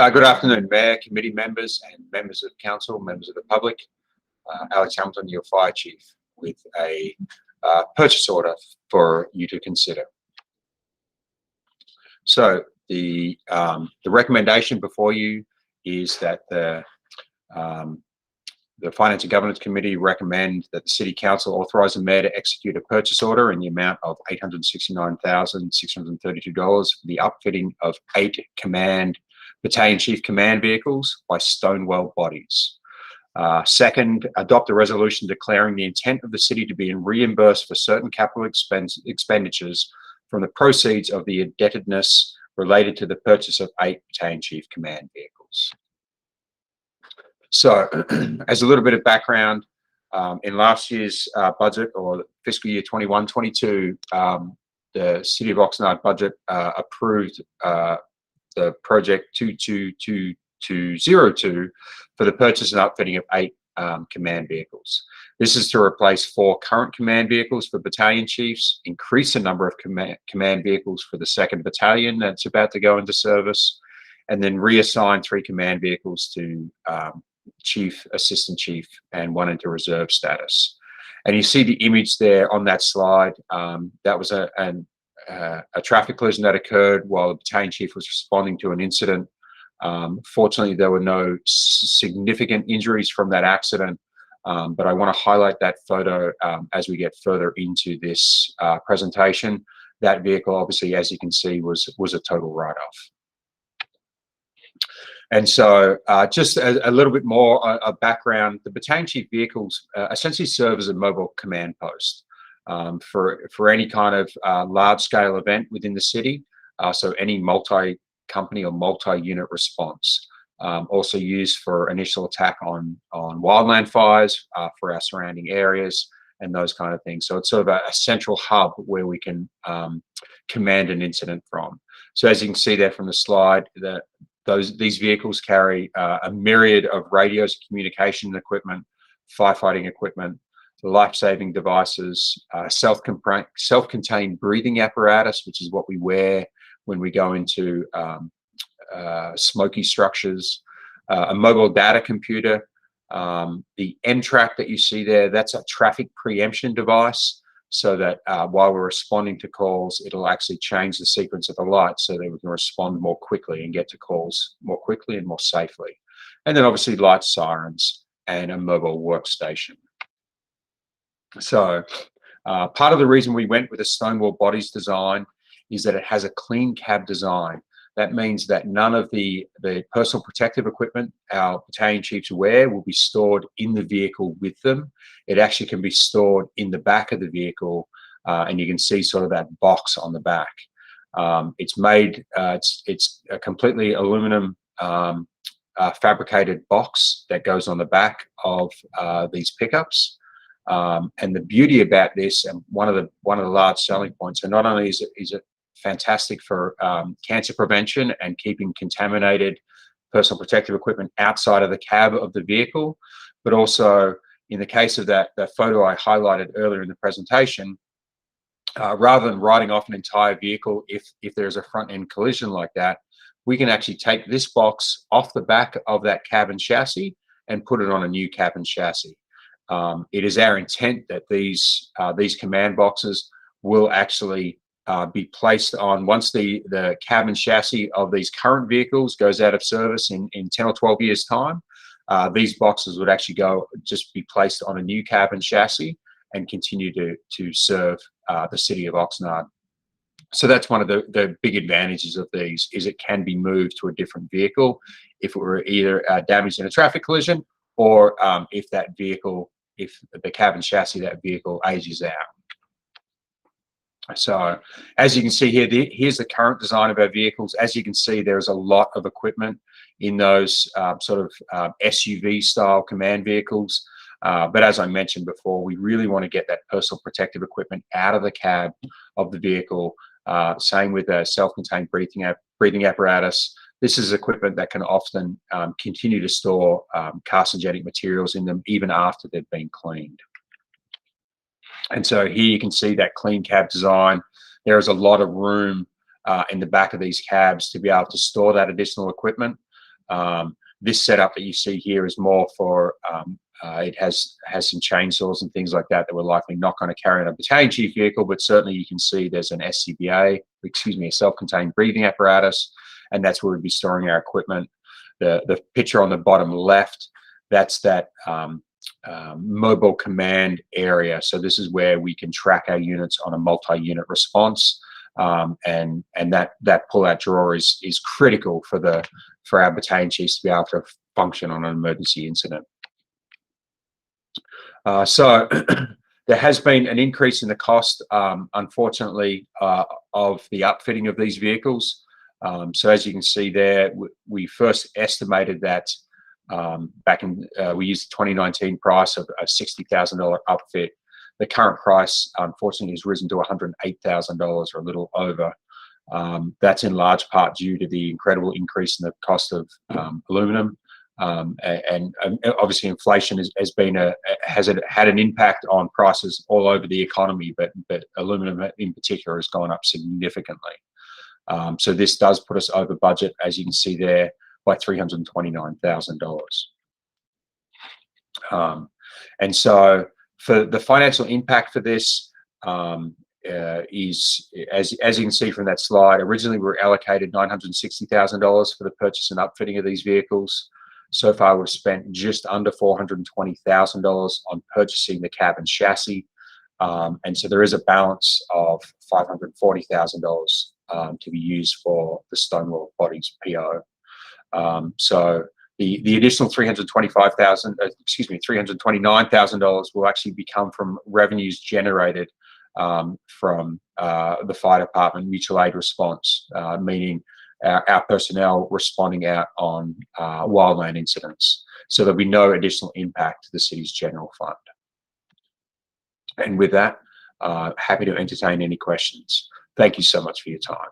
Good afternoon, Mayor, committee members and members of council, members of the public. Alex Hamilton, your fire chief, with a purchase order for you to consider. So the recommendation before you is that the Finance and Governance Committee recommend that the City Council authorise the Mayor to execute a purchase order in the amount of $869,632 for the upfitting of 8 Battalion Chief Command vehicles by Stonewall Bodies. Second, adopt a resolution declaring the intent of the City to be reimbursed for certain capital expenditures from the proceeds of the indebtedness related to the purchase of 8 Battalion Chief Command vehicles. So, as a little bit of background, in last year's budget, or fiscal year 21-22, the City of Oxnard budget approved the project 22202 for the purchase and upfitting of 8 command vehicles. This is to replace 4 current command vehicles for battalion chiefs, increase the number of command vehicles for the 2nd Battalion that's about to go into service, and then reassign 3 command vehicles to chief, assistant chief, and 1 into reserve status. And you see the image there on that slide. That was a traffic collision that occurred while the battalion chief was responding to an incident. Fortunately, there were no significant injuries from that accident, but I want to highlight that photo as we get further into this presentation. That vehicle, obviously, as you can see, was a total write-off. And so just a little bit more of background, the battalion chief vehicles essentially serve as a mobile command post for any kind of large-scale event within the city, so any multi-company or multi-unit response. Also used for initial attack on wildland fires for our surrounding areas and those kind of things. So it's sort of a central hub where we can command an incident from. So as you can see there from the slide, these vehicles carry a myriad of radios, communication equipment, firefighting equipment, life-saving devices, self-contained breathing apparatus, which is what we wear when we go into smoky structures, a mobile data computer, the M-Track that you see there, that's a traffic preemption device, so that while we're responding to calls, it'll actually change the sequence of the lights so that we can respond more quickly and get to calls more quickly and more safely. And then obviously light sirens and a mobile workstation. So part of the reason we went with a Stonewall Bodies design is that it has a clean cab design. That means that none of the personal protective equipment our battalion chiefs wear will be stored in the vehicle with them. It actually can be stored in the back of the vehicle, and you can see sort of that box on the back. It's made, it's a completely aluminum fabricated box that goes on the back of these pickups. And the beauty about this, and one of the large selling points, and not only is it fantastic for cancer prevention and keeping contaminated personal protective equipment outside of the cab of the vehicle, but also in the case of that photo I highlighted earlier in the presentation, rather than writing off an entire vehicle if there's a front end collision like that, we can actually take this box off the back of that cab and chassis and put it on a new cab and chassis. It is our intent that these command boxes will actually be placed on, once the cab and chassis of these current vehicles goes out of service in 10 or 12 years time, these boxes would actually just be placed on a new cab and chassis and continue to serve the city of Oxnard. So that's one of the big advantages of these, is it can be moved to a different vehicle if it were either damaged in a traffic collision, or if the cab and chassis of that vehicle ages out. So as you can see here, here's the current design of our vehicles. As you can see, there's a lot of equipment in those sort of SUV style command vehicles. But as I mentioned before, we really want to get that personal protective equipment out of the cab of the vehicle. Same with a self-contained breathing apparatus. This is equipment that can often continue to store carcinogenic materials in them even after they've been cleaned. And so here you can see that clean cab design. There is a lot of room in the back of these cabs to be able to store that additional equipment. This setup that you see here is more for, it has some chainsaws and things like that that we're likely not going to carry on a battalion chief vehicle, but certainly you can see there's an SCBA, excuse me, a self-contained breathing apparatus, and that's where we'd be storing our equipment. The picture on the bottom left, that's that mobile command area. So this is where we can track our units on a multi-unit response, and that pull-out drawer is critical for our battalion chiefs to be able to function on an emergency incident. So there has been an increase in the cost, unfortunately, of the upfitting of these vehicles. So as you can see there, we first estimated that back in, we used the 2019 price of a $60,000 upfit. The current price, unfortunately, has risen to $108,000 or a little over. That's in large part due to the incredible increase in the cost of aluminum. And obviously inflation has had an impact on prices all over the economy, but aluminum in particular has gone up significantly. So this does put us over budget, as you can see there, by $329,000. And so for the financial impact for this is, as you can see from that slide, originally we were allocated $960,000 for the purchase and upfitting of these vehicles. So far, we've spent just under $420,000 on purchasing the cab and chassis. And so there is a balance of $540,000 to be used for the Stonewall Bodies PO. So the additional $329,000 will actually become from revenues generated from the fire department mutual aid response, meaning our personnel responding out on wildland incidents. So there'll be no additional impact to the city's general fund. And with that, happy to entertain any questions. Thank you so much for your time.